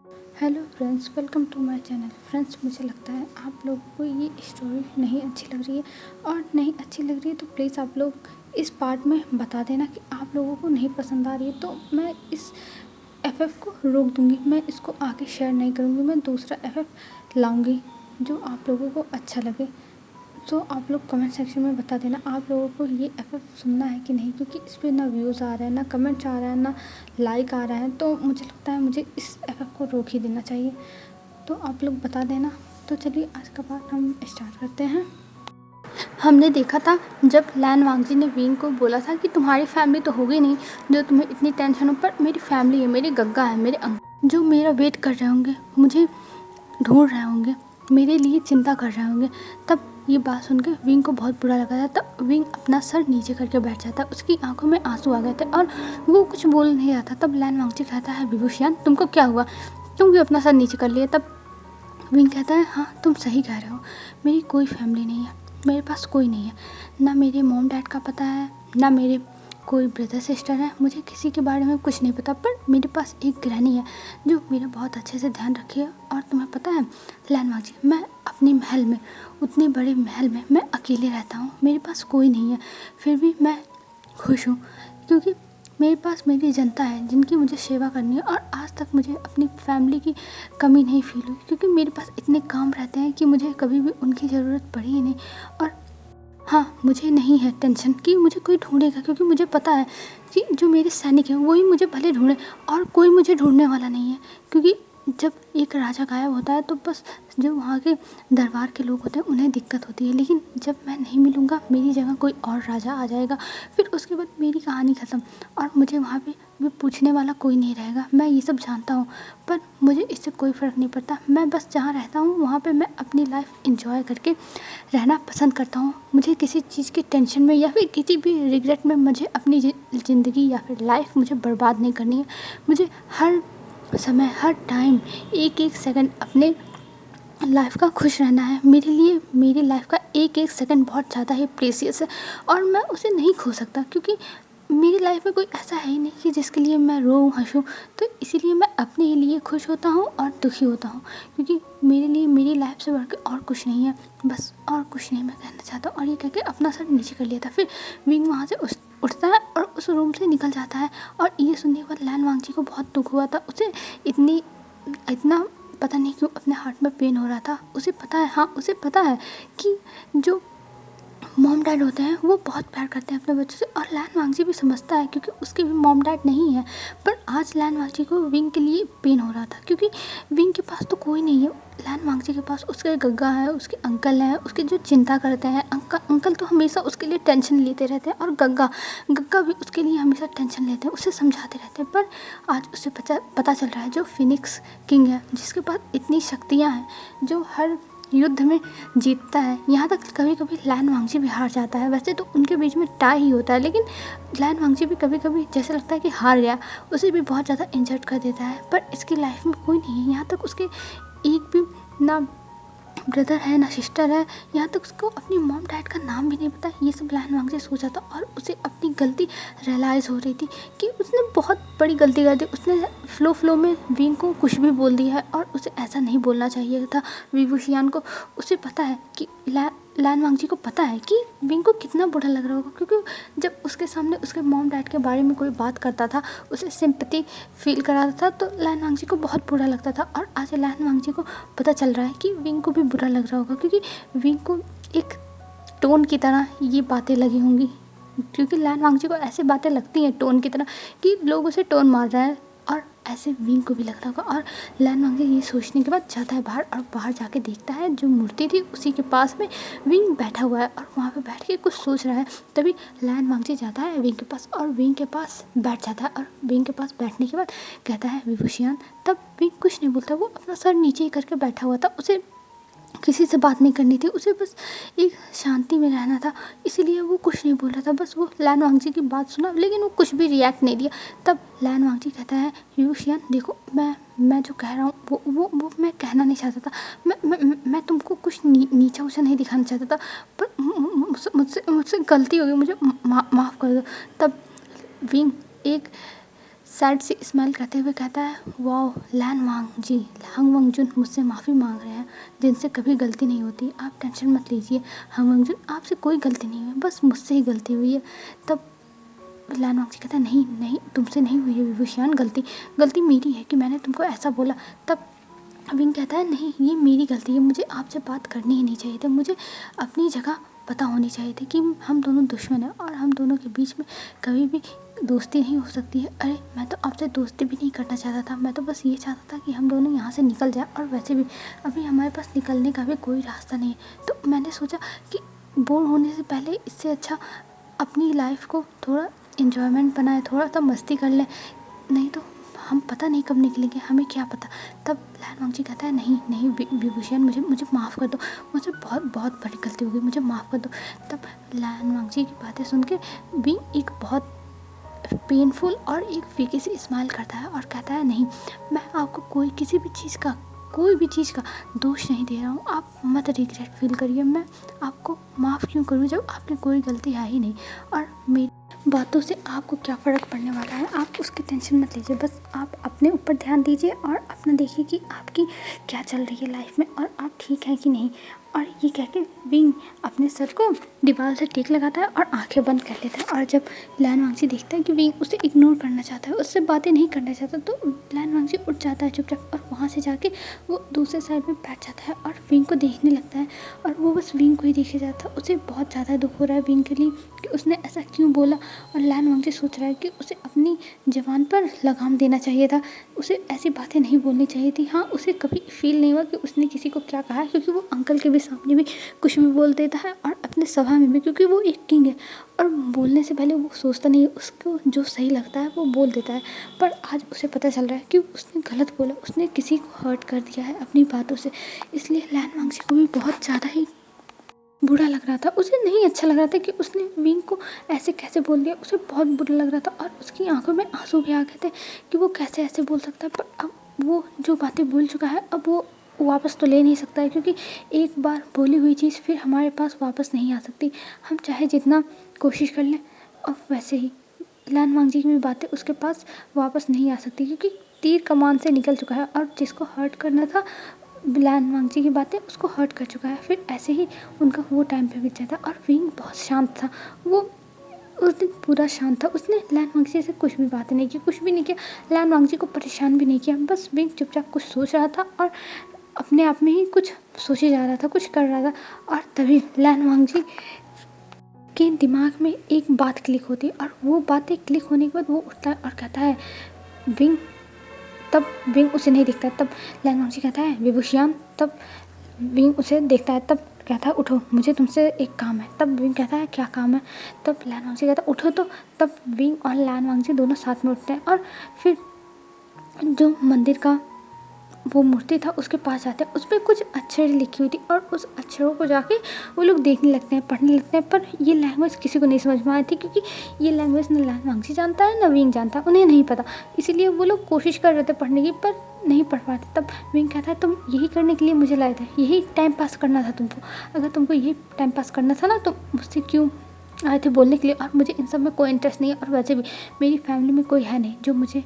Hello friends, welcome to my channel. Friends, मुझे लगता है आप लोगों को ये स्टोरी नहीं अच्छी लग रही है, और नहीं अच्छी लग रही है तो प्लीज़ आप लोग इस पार्ट में बता देना कि आप लोगों को नहीं पसंद आ रही है। तो मैं इस एफएफ को रोक दूँगी, मैं इसको आगे शेयर नहीं करूँगी, मैं दूसरा एफएफ लाऊँगी जो आप लोगों को अच्छा लगे। तो आप लोग कमेंट सेक्शन में बता देना आप लोगों को ये एफएफ सुनना है कि नहीं, क्योंकि इस पर ना व्यूज़ आ रहा है, ना कमेंट्स आ रहा है, ना लाइक आ रहा है। तो मुझे लगता है मुझे इस एफएफ को रोक ही देना चाहिए। तो आप लोग बता देना। तो चलिए आज का पार्ट हम स्टार्ट करते हैं। हमने देखा था जब लैन वांगजी ने विंग को बोला था कि तुम्हारी फैमिली तो होगी नहीं जो तुम्हें इतनी टेंशन हो, पर मेरी फैमिली है, मेरे गग्गा है, मेरे अंकल जो मेरा वेट कर रहे होंगे, मुझे ढूंढ रहे होंगे, मेरे लिए चिंता कर रहे होंगे। तब ये बात सुनकर विंग को बहुत बुरा लगा था। तब विंग अपना सर नीचे करके बैठ जाता, उसकी आंखों में आंसू आ गए थे और वो कुछ बोल नहीं रहा था। तब लैन वांगजी कहता है, विभूषियान तुमको क्या हुआ, तुम भी अपना सर नीचे कर लिए। तब विंग कहता है, हाँ तुम सही कह रहे हो, मेरी कोई फैमिली नहीं है, मेरे पास कोई नहीं है, ना मेरे मॉम डैड का पता है, ना मेरे कोई ब्रदर सिस्टर है, मुझे किसी के बारे में कुछ नहीं पता। पर मेरे पास एक ग्रैनी है जो मेरा बहुत अच्छे से ध्यान रखी है। और तुम्हें पता है लैन वांगजी, मैं अपने महल में, उतने बड़े महल में मैं अकेले रहता हूँ, मेरे पास कोई नहीं है, फिर भी मैं खुश हूँ क्योंकि मेरे पास मेरी जनता है जिनकी मुझे सेवा करनी है। और आज तक मुझे अपनी फैमिली की कमी नहीं फील हुई क्योंकि मेरे पास इतने काम रहते हैं कि मुझे कभी भी उनकी ज़रूरत पड़ी ही नहीं। और हाँ, मुझे नहीं है टेंशन कि मुझे कोई ढूंढेगा, क्योंकि मुझे पता है कि जो मेरे सैनिक हैं वही मुझे भले ढूंढे, और कोई मुझे ढूंढने वाला नहीं है। क्योंकि जब एक राजा गायब होता है तो बस जो वहाँ के दरबार के लोग होते हैं उन्हें दिक्कत होती है, लेकिन जब मैं नहीं मिलूँगा मेरी जगह कोई और राजा आ जाएगा, फिर उसके बाद मेरी कहानी ख़त्म और मुझे वहाँ पे भी पूछने वाला कोई नहीं रहेगा। मैं ये सब जानता हूँ, पर मुझे इससे कोई फ़र्क नहीं पड़ता। मैं बस जहाँ रहता हूँ वहाँ पे मैं अपनी लाइफ इंजॉय करके रहना पसंद करता हूँ। मुझे किसी चीज़ की टेंशन में या फिर किसी भी रिग्रेट में मुझे अपनी ज़िंदगी या फिर लाइफ मुझे बर्बाद नहीं करनी है। मुझे हर समय, हर टाइम, एक एक सेकंड अपने लाइफ का खुश रहना है। मेरे लिए मेरी लाइफ का एक एक सेकंड बहुत ज़्यादा ही प्रेशियस है और मैं उसे नहीं खो सकता, क्योंकि मेरी लाइफ में कोई ऐसा है ही नहीं कि जिसके लिए मैं रोऊँ हंसूँ। तो इसीलिए मैं अपने ही लिए खुश होता हूँ और दुखी होता हूँ, क्योंकि मेरे लिए मेरी लाइफ से बढ़ के और कुछ नहीं है। बस और कुछ नहीं मैं कहना चाहता हूँ। और ये कह के अपना सर नीचे कर लिया था। फिर विंग वहाँ से उठता है और उस रूम से निकल जाता है। और ये सुनने के बाद लैन वांगजी को बहुत दुख हुआ था। उसे इतना पता नहीं क्यों अपने हार्ट में पेन हो रहा था। उसे पता है, हाँ उसे पता है कि जो मॉम डैड होते हैं वो बहुत प्यार करते हैं अपने बच्चों से, और लैन वांगजी भी समझता है क्योंकि उसके भी मॉम डैड नहीं है। पर आज लैन वांगजी को विंग के लिए पेन हो रहा था क्योंकि विंग के पास तो कोई नहीं है। लैन वांगजी के पास उसके गग्गा है, उसके अंकल हैं, उसकी जो चिंता करते हैं। अंकल तो हमेशा उसके लिए टेंशन लेते रहते हैं, और गग्गा गग्गा भी उसके लिए हमेशा टेंशन लेते हैं, उसे समझाते रहते हैं। पर आज उसे पता चल रहा है जो फिनिक्स किंग है, जिसके पास इतनी शक्तियाँ हैं, जो हर युद्ध में जीतता है, यहाँ तक कभी कभी लैन वांगजी भी हार जाता है। वैसे तो उनके बीच में टाई ही होता है, लेकिन लैन वांगजी भी कभी कभी जैसे लगता है कि हार गया, उसे भी बहुत ज़्यादा इंजर्ड कर देता है। पर इसकी लाइफ में कोई नहीं है, यहाँ तक उसके एक भी ना ब्रदर है ना सिस्टर है, यहाँ तक उसको अपनी मॉम डैड का नाम भी नहीं पता। ये सब लैन वांगजी सोचा था और उसे अपनी गलती रियलाइज़ हो रही थी कि उसने बहुत बड़ी गलती कर दी। उसने फ्लो में विंग को कुछ भी बोल दिया है, और उसे ऐसा नहीं बोलना चाहिए था विभूषियान को। उसे पता है कि लैन वांगजी को पता है कि विंग को कितना बुरा लग रहा होगा, क्योंकि जब उसके सामने उसके मॉम डैड के बारे में कोई बात करता था, उसे सिंपैथी फील कराता था, तो लैन वांगजी को बहुत बुरा लगता था। और आज लैन वांगजी को पता चल रहा है कि विंग को भी बुरा लग रहा होगा, क्योंकि विंग को एक टोन की तरह ये बातें लगी होंगी, क्योंकि लैन वांगजी को ऐसी बातें लगती हैं टोन की तरह कि लोग उसे टोन मार रहे हैं, और ऐसे विंग को भी लग रहा होगा। और लैन वांगजी ये सोचने के बाद जाता है बाहर, और बाहर जाके देखता है जो मूर्ति थी उसी के पास में विंग बैठा हुआ है और वहाँ पे बैठ के कुछ सोच रहा है। तभी लैन वांगजी जाता है विंग के पास और विंग के पास बैठ जाता है, और विंग के पास बैठने के बाद कहता है, विभूषियान। तब विंग कुछ नहीं बोलता, वो अपना सर नीचे ही करके बैठा हुआ था। उसे किसी से बात नहीं करनी थी, उसे बस एक शांति में रहना था, इसीलिए वो कुछ नहीं बोल रहा था। बस वो लैन वांगजी की बात सुना, लेकिन वो कुछ भी रिएक्ट नहीं दिया। तब लैन वांगजी कहता है, विभूषियान देखो, मैं जो कह रहा हूँ वो मैं कहना नहीं चाहता था। मैं तुमको कुछ नीचा उचा नहीं दिखाना चाहता था, पर मुझसे गलती हो गई, मुझे माफ़ कर दो। तब विंग एक सैड से स्माइल करते हुए कहता है, वाओ लैन वांग जी, हंग वंगजुन मुझसे माफ़ी मांग रहे हैं जिनसे कभी गलती नहीं होती, आप टेंशन मत लीजिए हंग वंगजुन, आपसे कोई गलती नहीं हुई, बस मुझसे ही गलती हुई है। तब लैन वांग जी कहता है, नहीं नहीं तुमसे नहीं हुई है विभूषण, गलती मेरी है कि मैंने तुमको ऐसा बोला। तब विंग कहता है, नहीं ये मेरी गलती है, मुझे आपसे बात करनी ही नहीं चाहिए थी, मुझे अपनी जगह पता होनी चाहिए थी कि हम दोनों दुश्मन हैं और हम दोनों के बीच में कभी भी दोस्ती नहीं हो सकती है। अरे मैं तो आपसे दोस्ती भी नहीं करना चाहता था, मैं तो बस ये चाहता था कि हम दोनों यहाँ से निकल जाए, और वैसे भी अभी हमारे पास निकलने का भी कोई रास्ता नहीं है। तो मैंने सोचा कि बोर होने से पहले इससे अच्छा अपनी लाइफ को थोड़ा इन्जॉयमेंट बनाए, थोड़ा सा मस्ती कर लें, नहीं तो हम पता नहीं कब निकलेंगे, हमें क्या पता। तब लैन वांग जी कहता है, नहीं नहीं विभूषण, मुझे माफ़ कर दो, मुझे बहुत बहुत बड़ी गलती हो गई, मुझे माफ़ कर दो। तब लैन वांग जी की बातें सुन के विंग एक बहुत पेनफुल और एक फीकी सी स्माइल करता है और कहता है, नहीं मैं आपको कोई भी चीज़ का दोष नहीं दे रहा हूँ, आप मत रिग्रेट फील करिए, मैं आपको माफ़ क्यों करूँ जब आपने कोई गलती है ही नहीं, और मेरी बातों से आपको क्या फ़र्क पड़ने वाला है, आप उसकी टेंशन मत लीजिए, बस आप अपने ऊपर ध्यान दीजिए और अपना देखिए कि आपकी क्या चल रही है लाइफ में और आप ठीक हैं कि नहीं। और ये कह के विंग अपने सर को दीवार से टेक लगाता है और आंखें बंद कर लेता है। और जब लैन वांगजी देखता है कि विंग उसे इग्नोर करना चाहता है, उससे बातें नहीं करना चाहता, तो लैन वांगजी उठ जाता है चुपचाप और वहाँ से जाके वो दूसरे साइड में बैठ जाता है और विंग को देखने लगता है। और वो बस विंग को ही देखे जाता है, उसे बहुत ज़्यादा दुख हो रहा है विंग के लिए कि उसने ऐसा क्यों बोला। और लैन वांगजी सोच रहा है कि उसे अपनी ज़बान पर लगाम देना चाहिए था, उसे ऐसी बातें नहीं बोलनी चाहिए थी। हाँ, उसे कभी फील नहीं हुआ कि उसने किसी को क्या कहा है, क्योंकि वो अंकल के भी सामने भी कुछ भी बोल देता है और अपने सभा में भी, क्योंकि वो एक किंग है और बोलने से पहले वो सोचता नहीं है, उसको जो सही लगता है वो बोल देता है। पर आज उसे पता चल रहा है कि उसने गलत बोला, उसने किसी को हर्ट कर दिया है अपनी बातों से, इसलिए लैन वांगजी को भी बहुत ज़्यादा ही बुरा लग रहा था। उसे नहीं अच्छा लग रहा था कि उसने विंग को ऐसे कैसे बोल दिया, उसे बहुत बुरा लग रहा था और उसकी आंखों में आंसू भी आ गए थे कि वो कैसे ऐसे बोल सकता है। पर अब वो जो बातें बोल चुका है अब वो वापस तो ले नहीं सकता है, क्योंकि एक बार बोली हुई चीज़ फिर हमारे पास वापस नहीं आ सकती, हम चाहे जितना कोशिश कर लें। और वैसे ही लैन वांगजी की भी बातें उसके पास वापस नहीं आ सकती, क्योंकि तीर कमान से निकल चुका है और जिसको हर्ट करना था लैन वांगजी की बातें उसको हर्ट कर चुका है। फिर ऐसे ही उनका वो टाइम पे बीत जाता और विंग बहुत शांत था, वो उस दिन पूरा शांत था, उसने लैन वांगजी से कुछ भी बात नहीं की, कुछ भी नहीं किया, लैन वांगजी को परेशान भी नहीं किया, बस विंग चुपचाप कुछ सोच रहा था और अपने आप में ही कुछ सोचे जा रहा था, कुछ कर रहा था। और तभी लैन वांगजी के दिमाग में एक बात क्लिक होती है और वो बातें क्लिक होने के बाद वो उठता है और कहता है विंग। तब विंग उसे नहीं दिखता, तब लैन वांगजी कहता है विभूषण। तब विंग उसे देखता है, तब कहता है उठो, मुझे तुमसे एक काम है। तब विंग कहता है क्या काम है। तब लैन वांगजी कहता है उठो। तो तब विंग और लैन वांगजी दोनों साथ में उठते हैं और फिर जो मंदिर का वो मूर्ति था उसके पास जाते हैं, उस पर कुछ अक्षर लिखी हुई थी और उस अक्षरों को जाके वो लोग देखने लगते हैं, पढ़ने लगते हैं। पर ये लैंग्वेज किसी को नहीं समझ में आई थी, क्योंकि ये लैंग्वेज ना लैन वांगजी जानता है ना विंग जानता है, उन्हें नहीं पता, इसीलिए वो लोग कोशिश कर रहे थे पढ़ने की पर नहीं पढ़ पाते। तब विंग कहता है तुम यही करने के लिए मुझे लाए थे, यही टाइम पास करना था तुमको, अगर तुमको यही टाइम पास करना था ना तो मुझसे क्यों आए थे बोलने के लिए। और मुझे इन सब में कोई इंटरेस्ट नहीं है और वैसे भी मेरी फैमिली में कोई है नहीं जो मुझे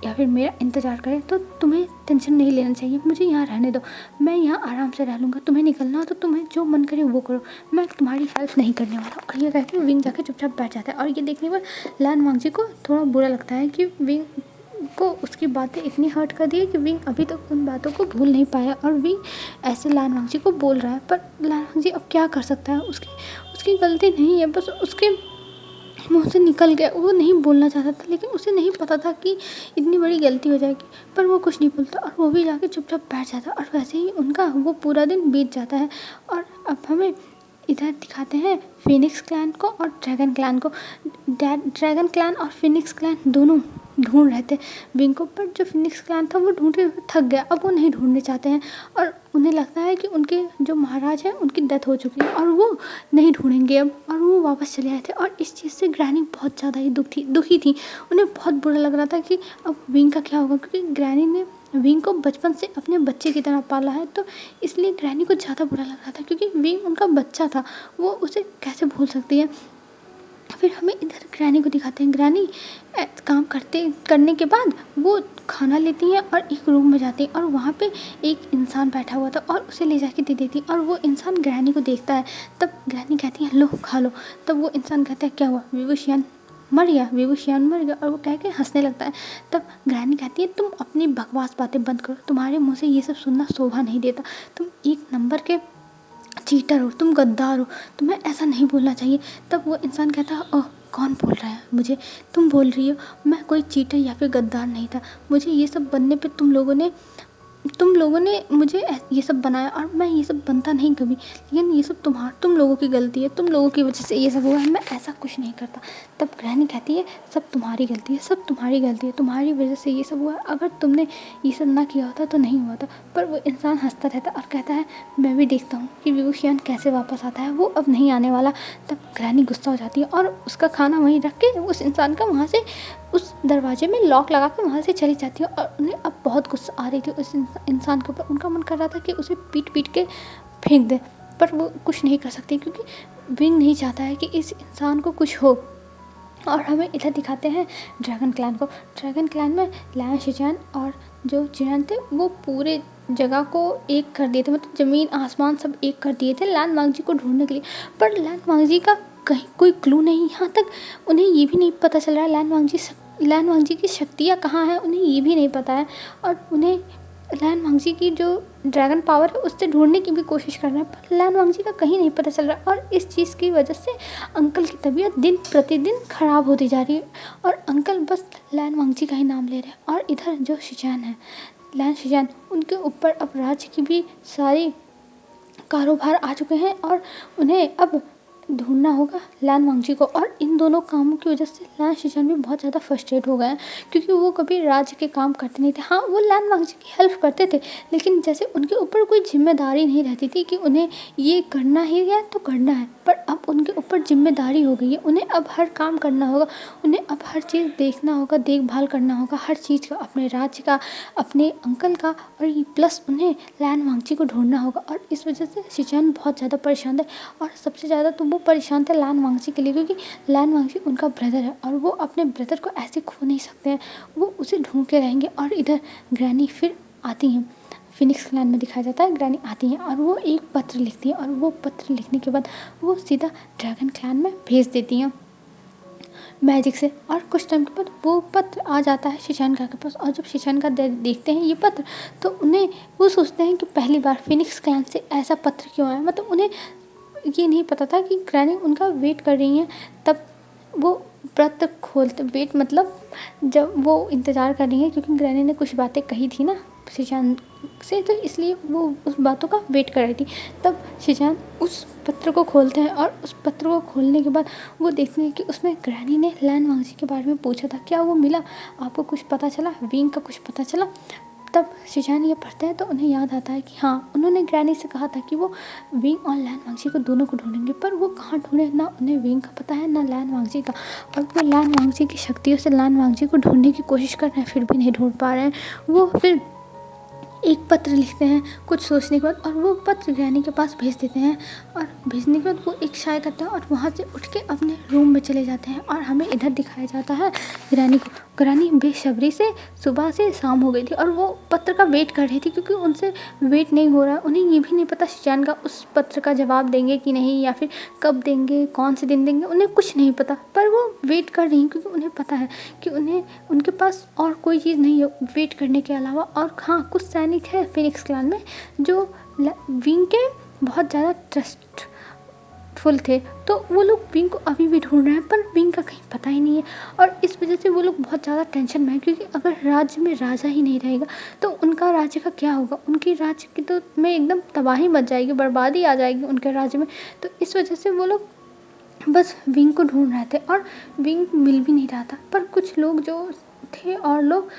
या फिर मेरा इंतज़ार करे, तो तुम्हें टेंशन नहीं लेना चाहिए, मुझे यहाँ रहने दो, मैं यहाँ आराम से रह लूँगा, तुम्हें निकलना हो तो तुम्हें जो मन करे वो करो, मैं तुम्हारी हेल्प नहीं करने वाला। और ये कहकर विंग जाके चुपचाप बैठ जाता है। और ये देखने पर लैन वांगजी को थोड़ा बुरा लगता है कि विंग को उसकी बातें इतनी हर्ट कर दी है कि विंग अभी तक उन बातों को भूल नहीं पाया और विंग ऐसे लैन वांगजी को बोल रहा है। पर लैन वांगजी अब क्या कर सकता है, उसकी गलती नहीं है, बस उसके मुँह से निकल गया, वो नहीं बोलना चाहता था, लेकिन उसे नहीं पता था कि इतनी बड़ी गलती हो जाएगी। पर वो कुछ नहीं बोलता और वो भी जाके चुपचाप बैठ जाता और वैसे ही उनका वो पूरा दिन बीत जाता है। और अब हमें इधर दिखाते हैं फिनिक्स क्लैन को और ड्रैगन क्लैन को। ड्रैगन क्लैन और फिनिक्स क्लैन दोनों ढूंढ रहे थे विंग को, पर जो फिनिक्स क्लैन था वो ढूंढते थक गया, अब वो नहीं ढूंढने चाहते हैं और उन्हें लगता है कि उनके जो महाराज हैं उनकी डेथ हो चुकी है और वो नहीं ढूंढेंगे अब, और वो वापस चले आए थे। और इस चीज़ से ग्रैनी बहुत ज़्यादा ही दुखी थी, उन्हें बहुत बुरा लग रहा था कि अब विंग का क्या होगा, क्योंकि ग्रैनी ने विंग को बचपन से अपने बच्चे की तरह पाला है, तो इसलिए ग्रैनी को ज़्यादा बुरा लग रहा था, क्योंकि विंग उनका बच्चा था, वो उसे कैसे भूल सकती है। फिर हमें इधर ग्रैनी को दिखाते हैं। ग्रैनी काम करने के बाद वो खाना लेती हैं और एक रूम में जाती हैं और वहाँ पे एक इंसान बैठा हुआ था और उसे ले जाके दे देती और वो इंसान ग्रैनी को देखता है। तब ग्रैनी कहती है लो खा लो। तब वो इंसान कहता है क्या हुआ, विभूषियान मर गया, विभूषियान मर गया, और वो कह के हंसने लगता है। तब ग्रैनी कहती है तुम अपनी बकवास बातें बंद करो, तुम्हारे मुँह से ये सब सुनना शोभा नहीं देता, तुम एक नंबर के चीटर हो, तुम गद्दार हो, तुम्हें ऐसा नहीं बोलना चाहिए। तब वो इंसान कहता है ओह कौन बोल रहा है मुझे, तुम बोल रही हो, मैं कोई चीटर या फिर गद्दार नहीं था, मुझे ये सब बनने पे तुम लोगों ने मुझे ये सब बनाया और मैं ये सब बनता नहीं कभी, लेकिन ये सब तुम लोगों की गलती है, तुम लोगों की वजह से ये सब हुआ है, मैं ऐसा कुछ नहीं करता। तब ग्रैनी कहती है सब तुम्हारी गलती है, सब तुम्हारी गलती है, तुम्हारी वजह से ये सब हुआ है, अगर तुमने ये सब ना किया होता तो नहीं हुआ था। पर वो इंसान हंसता रहता और कहता है मैं भी देखता हूँ कि विभूषियान कैसे वापस आता है, वो अब नहीं आने वाला। तब ग्रैनी गुस्सा हो जाती है और उसका खाना वहीं रख के उस इंसान का वहाँ से उस दरवाजे में लॉक लगा के वहाँ से चली जाती है। और उन्हें अब बहुत गुस्सा आ रही थी उस इंसान के ऊपर, उनका मन कर रहा था कि उसे पीट पीट के फेंक दे, पर वो कुछ नहीं कर सकती क्योंकि विंग नहीं चाहता है कि इस इंसान को कुछ हो। और हमें इधर दिखाते हैं ड्रैगन क्लैन को। ड्रैगन क्लैन में लैन शिजान और जो जियान थे वो पूरे जगह को एक कर दिए थे, मतलब ज़मीन आसमान सब एक कर दिए थे लैन वांगजी को ढूंढने के लिए। पर लैन वांगजी का कहीं कोई क्लू नहीं, यहाँ तक उन्हें ये भी नहीं पता चल रहा है लैन वांगजी की शक्तियाँ कहाँ हैं, उन्हें ये भी नहीं पता है। और उन्हें लैन वांगजी की जो ड्रैगन पावर है उससे ढूंढने की भी कोशिश कर रहे हैं, पर लैन वांगजी का कहीं नहीं पता चल रहा। और इस चीज़ की वजह से अंकल की तबीयत दिन प्रतिदिन ख़राब होती जा रही है और अंकल बस लैन वांगजी का ही नाम ले रहे हैं। और इधर जो शिजान है, लैन शिजान, उनके ऊपर अब राज्य की भी सारी कारोबार आ चुके हैं और उन्हें अब ढूंढना होगा लैन वांगजी को। और इन दोनों कामों की वजह से लैन शिजान भी बहुत ज़्यादा फ्रस्ट्रेट हो गए हैं क्योंकि वो कभी राज्य के काम करते नहीं थे। हाँ, वो लैन वांगजी की हेल्प करते थे, लेकिन जैसे उनके ऊपर कोई जिम्मेदारी नहीं रहती थी कि उन्हें ये करना ही है तो करना है। पर अब उनके ऊपर जिम्मेदारी हो गई है, उन्हें अब हर काम करना होगा, उन्हें अब हर चीज़ देखना होगा, देखभाल करना होगा हर चीज़ का, अपने राज्य का, अपने अंकल का, और ये प्लस उन्हें लैन वांगजी को ढूंढना होगा। और इस वजह से शिजान बहुत ज़्यादा परेशान थे और सबसे ज़्यादा तो वो परेशान थे लैन वांगजी के लिए, क्योंकि लैन वांगजी उनका ब्रदर है और वो अपने ब्रदर को ऐसे खो नहीं सकते हैं, वो उसे ढूंढ के रहेंगे। और इधर ग्रैनी फिर आती हैं, फिनिक्स क्लैन में दिखाया जाता है ग्रैनी आती हैं और वो एक पत्र लिखती हैं और वो पत्र लिखने के बाद वो सीधा ड्रैगन क्लैन में भेज देती हैं मैजिक से। और कुछ टाइम के बाद वो पत्र आ जाता है शिशानका के पास, और जब शिशानका देखते हैं ये पत्र तो उन्हें वो सोचते हैं कि पहली बार फिनिक्स क्लैन से ऐसा पत्र क्यों आया, मतलब उन्हें ये नहीं पता था कि ग्रैनी उनका वेट कर रही हैं। तब वो पत्र खोलते, वेट मतलब जब वो इंतज़ार कर रही हैं क्योंकि ग्रैनी ने कुछ बातें कही थी ना शिजान से, तो इसलिए वो उस बातों का वेट कर रही थी। तब शिजान उस पत्र को खोलते हैं और उस पत्र को खोलने के बाद वो देखते हैं कि उसमें ग्रैनी ने लैन वांगजी के बारे में पूछा था, क्या वो मिला, आपको कुछ पता चला, विंग का कुछ पता चला। तब शिजान ये पढ़ते हैं तो उन्हें याद आता है कि हाँ, उन्होंने ग्रैनी से कहा था कि वो विंग और लैन वांगजी को दोनों को ढूंढेंगे, पर वो कहाँ ढूंढे, ना उन्हें विंग का पता है ना लैन वांगजी का। और वो लैन वांगजी की शक्तियों से लैन वांगजी को ढूंढने की कोशिश कर रहे हैं, फिर भी नहीं ढूंढ पा रहे हैं। वो फिर एक पत्र लिखते हैं कुछ सोचने के बाद और वो पत्र ग्रैनी के पास भेज देते हैं। और भेजने के बाद वो एक चाय करता है और वहाँ से उठ के अपने रूम में चले जाते हैं। और हमें इधर दिखाया जाता है ग्रैनी को। ग्रैनी बेसब्री से सुबह से शाम हो गई थी और वो पत्र का वेट कर रही थी क्योंकि उनसे वेट नहीं हो रहा। उन्हें ये भी नहीं पता शिजान का उस पत्र का जवाब देंगे कि नहीं, या फिर कब देंगे, कौन से दिन देंगे, उन्हें कुछ नहीं पता। पर वो वेट कर रही हैं क्योंकि उन्हें पता है कि उनके पास और कोई चीज़ नहीं है वेट करने के अलावा। और हाँ, कुछ सैनिक है फिनिक्स क्लैन में जो विंग के बहुत ज़्यादा ट्रस्टफुल थे, तो वो लोग विंग को अभी भी ढूंढ रहे हैं, पर विंग का कहीं पता ही नहीं है। और इस वजह से वो लोग बहुत ज़्यादा टेंशन में है क्योंकि अगर राज्य में राजा ही नहीं रहेगा तो उनका राज्य का क्या होगा, उनके राज्य की तो में एकदम तबाही मच जाएगी, बर्बादी आ जाएगी उनके राज्य में। तो इस वजह से वो लोग बस विंग को ढूंढ रहे थे और विंग मिल भी नहीं रहा था। पर कुछ लोग जो थे और लोग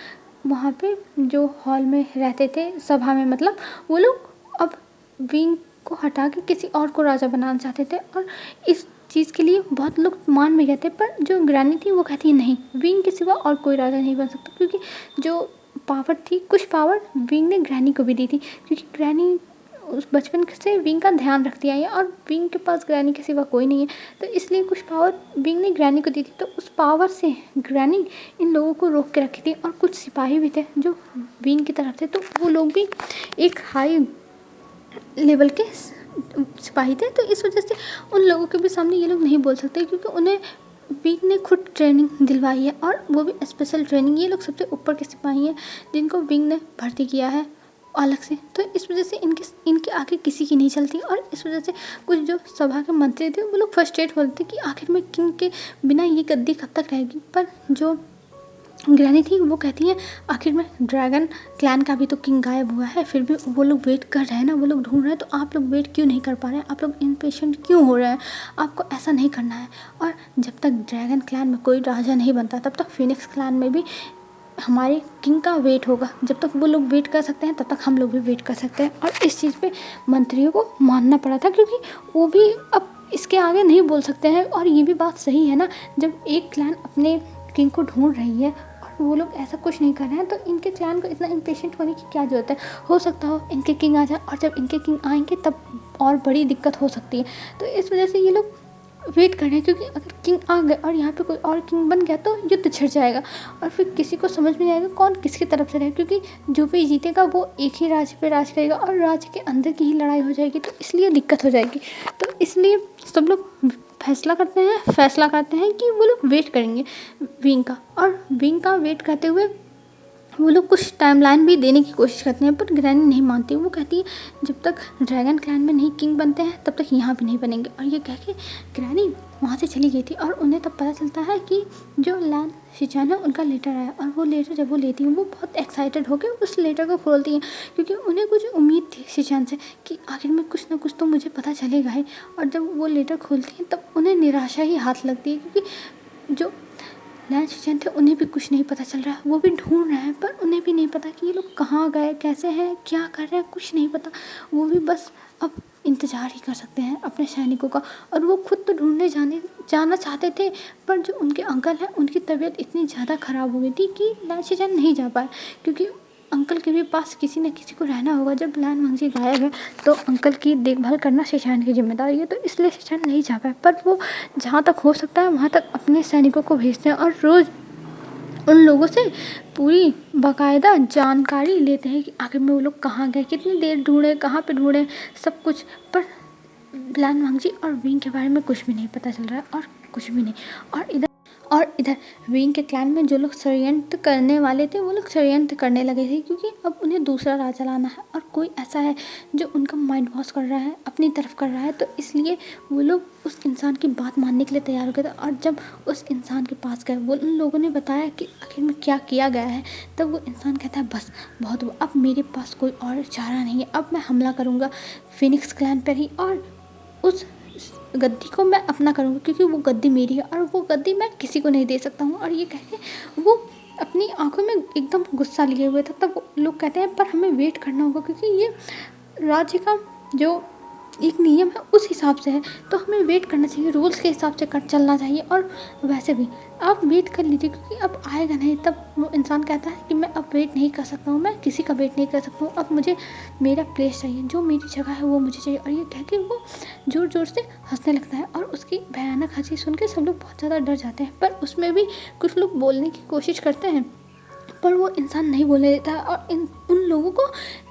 वहाँ पे जो हॉल में रहते थे, सभा में मतलब, वो लोग अब विंग को हटा के किसी और को राजा बनाना चाहते थे। और इस चीज़ के लिए बहुत लोग मान भी गए थे, पर जो ग्रैनी थी वो कहती है नहीं, विंग के सिवा और कोई राजा नहीं बन सकता, क्योंकि जो पावर थी, कुछ पावर विंग ने ग्रैनी को भी दी थी, क्योंकि ग्रैनी उस बचपन से विंग का ध्यान रखती आई है और विंग के पास ग्रैनी के सिवा कोई नहीं है, तो इसलिए कुछ पावर विंग ने ग्रैनी को दी थी। तो उस पावर से ग्रैनी इन लोगों को रोक के रखी थी। और कुछ सिपाही भी थे जो विंग की तरफ थे, तो वो लोग भी एक हाई लेवल के सिपाही थे, तो इस वजह से उन लोगों के भी सामने ये लोग नहीं बोल सकते, क्योंकि उन्हें विंग ने खुद ट्रेनिंग दिलवाई है और वो भी स्पेशल ट्रेनिंग। ये लोग सबसे ऊपर के सिपाही हैं जिनको विंग ने भर्ती किया है अलग से, तो इस वजह से इनके आगे किसी की नहीं चलती। और इस वजह से कुछ जो सभा के मंत्री थे वो लोग फ्रस्ट्रेट होते थे कि आखिर में किंग के बिना ये गद्दी कब तक रहेगी। पर जो ग्रैनी थी वो कहती है आखिर में ड्रैगन क्लैन का भी तो किंग गायब हुआ है, फिर भी वो लोग वेट कर रहे हैं ना, वो लोग ढूंढ रहे हैं, तो आप लोग वेट क्यों नहीं कर पा रहे हैं, आप लोग इम्पेशेंट क्यों हो रहे हैं, आपको ऐसा नहीं करना है। और जब तक ड्रैगन क्लैन में कोई राजा नहीं बनता तब तक फिनिक्स क्लैन में भी हमारे किंग का वेट होगा। जब तक वो लोग वेट कर सकते हैं तब तक हम लोग भी वेट कर सकते हैं। और इस चीज़ पे मंत्रियों को मानना पड़ा था, क्योंकि वो भी अब इसके आगे नहीं बोल सकते हैं। और ये भी बात सही है ना, जब एक क्लैन अपने किंग को ढूंढ रही है और वो लोग ऐसा कुछ नहीं कर रहे हैं, तो इनके क्लैन को इतना इम्पेशेंट होने की क्या ज़रूरत है। हो सकता हो इनके किंग आ जाए, और जब इनके किंग आएंगे तब और बड़ी दिक्कत हो सकती है। तो इस वजह से ये लोग वेट कर रहे हैं, क्योंकि अगर किंग आ गए और यहाँ पे कोई और किंग बन गया तो युद्ध छिड़ जाएगा और फिर किसी को समझ में नहीं आएगा कौन किसकी तरफ से रहे, क्योंकि जो भी जीतेगा वो एक ही राज्य पे राज करेगा और राज्य के अंदर की ही लड़ाई हो जाएगी, तो इसलिए दिक्कत हो जाएगी। तो इसलिए सब लोग फैसला करते हैं कि वो लोग वेट करेंगे विंग का। और विंग का वेट करते हुए वो लोग कुछ टाइमलाइन भी देने की कोशिश करते हैं, पर ग्रैनी नहीं मानती। वो कहती है जब तक ड्रैगन क्लैन में नहीं किंग बनते हैं तब तक यहाँ भी नहीं बनेंगे। और ये कह के ग्रैनी वहाँ से चली गई थी। और उन्हें तब पता चलता है कि जो लैन शिचान है उनका लेटर आया, और वो लेटर जब वो लेती हैं वो बहुत एक्साइटेड होकर उस लेटर को खोलती हैं, क्योंकि उन्हें कुछ उम्मीद थी शिचान से कि आखिर में कुछ ना कुछ तो मुझे पता चलेगा ही। और जब वो लेटर खोलती हैं तब उन्हें निराशा ही हाथ लगती है, क्योंकि जो लैन शिचान थे उन्हें भी कुछ नहीं पता चल रहा है, वो भी ढूंढ रहे हैं, पर उन्हें भी नहीं पता कि ये लोग कहाँ गए, कैसे हैं, क्या कर रहे हैं, कुछ नहीं पता। वो भी बस अब इंतज़ार ही कर सकते हैं अपने सैनिकों का। और वो खुद तो ढूंढने जाना चाहते थे, पर जो उनके अंकल हैं उनकी तबीयत इतनी ज़्यादा ख़राब हो गई थी कि लैन शिचान नहीं जा पाए, क्योंकि अंकल के भी पास किसी न किसी को रहना होगा। जब लैन वंगजी गायब है तो अंकल की देखभाल करना शिचान की जिम्मेदारी है, तो इसलिए शिचान नहीं जा पाए। पर वो जहाँ तक हो सकता है वहाँ तक अपने सैनिकों को भेजते हैं और रोज़ उन लोगों से पूरी बाकायदा जानकारी लेते हैं कि आखिर में वो लोग कहाँ गए, कितनी देर ढूंढे, कहाँ पे ढूंढे, सब कुछ। पर लैन वंगजी और विंग के बारे में कुछ भी नहीं पता चल रहा है, और कुछ भी नहीं। और इधर विंग के क्लैन में जो लोग षड्यंत्र करने वाले थे वो लोग षड्यंत्र करने लगे थे, क्योंकि अब उन्हें दूसरा राजा लाना है और कोई ऐसा है जो उनका माइंड वॉश कर रहा है, अपनी तरफ कर रहा है। तो इसलिए वो लोग उस इंसान की बात मानने के लिए तैयार हो गए थे। और जब उस इंसान के पास गए, वो उन लोगों ने बताया कि आखिर में क्या किया गया है, तब वो इंसान कहता है बस बहुत हुआ, अब मेरे पास कोई और चारा नहीं है, अब मैं हमला करूँगा फिनिक्स क्लैन पर ही, और उस गद्दी को मैं अपना करूँगी, क्योंकि वो गद्दी मेरी है और वो गद्दी मैं किसी को नहीं दे सकता हूँ। और ये कह के वो अपनी आंखों में एकदम गुस्सा लिए हुए था। तब वो लोग कहते हैं पर हमें वेट करना होगा, क्योंकि ये राज्य का जो एक नियम है उस हिसाब से है, तो हमें वेट करना चाहिए, रूल्स के हिसाब से चलना चाहिए। और वैसे भी आप वेट कर लीजिए, क्योंकि अब आएगा नहीं। तब वो इंसान कहता है कि मैं अब वेट नहीं कर सकता हूँ, मैं किसी का वेट नहीं कर सकता हूँ, अब मुझे मेरा प्लेस चाहिए, जो मेरी जगह है वो मुझे चाहिए। और ये कह के वो ज़ोर ज़ोर से हंसने लगता है, और उसकी भयानक हंसी सुन के सब लोग बहुत ज़्यादा डर जाते हैं। पर उसमें भी कुछ लोग बोलने की कोशिश करते हैं, पर वो इंसान नहीं बोलने देता है और उन लोगों को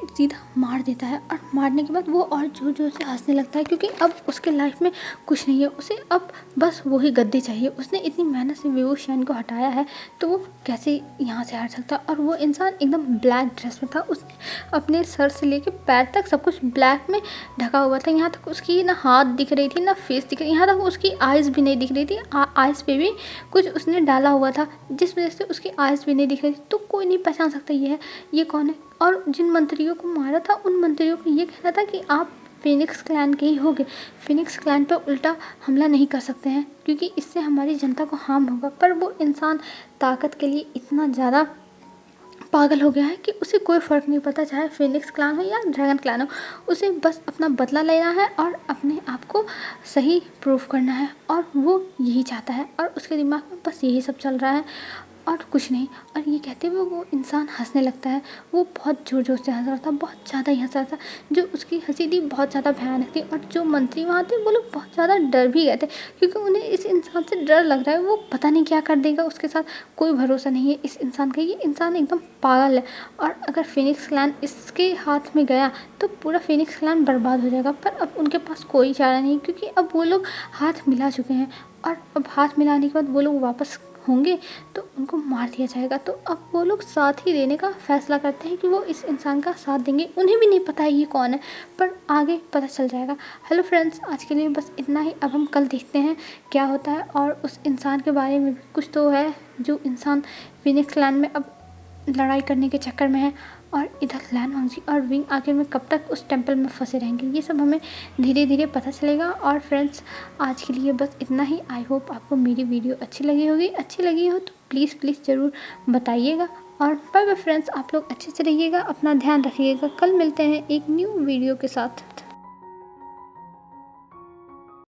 सीधा मार देता है। और मारने के बाद वो और ज़ोर ज़ोर से हंसने लगता है, क्योंकि अब उसके लाइफ में कुछ नहीं है, उसे अब बस वही गद्दी चाहिए। उसने इतनी मेहनत से विभूषण को हटाया है, तो वो कैसे यहाँ से हट सकता। और वो इंसान एकदम ब्लैक ड्रेस में था, उसने अपने सर से लेके पैर तक सब कुछ ब्लैक में ढका हुआ था। यहाँ तक उसकी ना हाथ दिख रही थी, ना फेस दिख रही, यहाँ तक उसकी आइज़ भी नहीं दिख रही थी। आइज़ पे भी कुछ उसने डाला हुआ था, जिस वजह से उसकी आइज़ भी नहीं दिख रही थी। तो कोई नहीं पहचान सकता ये कौन है। और जिन मंत्रियों को मारा था उन मंत्रियों को ये कहना था कि आप फिनिक्स क्लैन के ही होगे, फिनिक्स क्लैन पर उल्टा हमला नहीं कर सकते हैं, क्योंकि इससे हमारी जनता को हार्म होगा। पर वो इंसान ताकत के लिए इतना ज़्यादा पागल हो गया है कि उसे कोई फ़र्क नहीं पड़ता, चाहे फिनिक्स क्लैन हो या ड्रैगन क्लैन हो, उसे बस अपना बदला लेना है और अपने आप को सही प्रूफ करना है, और वो यही चाहता है। और उसके दिमाग में बस यही सब चल रहा है। और कुछ नहीं। और ये कहते हुए वो इंसान हँसने लगता है। वो बहुत ज़ोर-ज़ोर से हँस रहा था, बहुत ज़्यादा ही हँस रहा था। जो उसकी हँसी थी बहुत ज़्यादा भयानक थी और जो मंत्री वहाँ थे वो लोग बहुत ज़्यादा डर भी गए थे, क्योंकि उन्हें इस इंसान से डर लग रहा है। वो पता नहीं क्या कर देगा, उसके साथ कोई भरोसा नहीं है इस इंसान का। ये इंसान एकदम पागल है और अगर फ़ीनिक्स क्लैन इसके हाथ में गया तो पूरा फ़ीनिक्स क्लैन बर्बाद हो जाएगा। पर अब उनके पास कोई चारा नहीं, क्योंकि अब वो लोग हाथ मिला चुके हैं और अब हाथ मिलाने के बाद वो लोग वापस होंगे तो उनको मार दिया जाएगा। तो अब वो लोग साथ ही देने का फ़ैसला करते हैं कि वो इस इंसान का साथ देंगे। उन्हें भी नहीं पता है ये कौन है, पर आगे पता चल जाएगा। हेलो फ्रेंड्स, आज के लिए बस इतना ही। अब हम कल देखते हैं क्या होता है और उस इंसान के बारे में भी कुछ तो है जो इंसान फ़ीनिक्स लैंड में अब लड़ाई करने के चक्कर में है, और इधर लैन वांगजी और विंग आखिर में कब तक उस टेम्पल में फंसे रहेंगे, ये सब हमें धीरे धीरे पता चलेगा। और फ्रेंड्स, आज के लिए बस इतना ही। आई होप आपको मेरी वीडियो अच्छी लगी होगी। अच्छी लगी हो तो प्लीज़ ज़रूर बताइएगा। और बाय बाय फ्रेंड्स, आप लोग अच्छे से रहिएगा, अपना ध्यान रखिएगा। कल मिलते हैं एक न्यू वीडियो के साथ।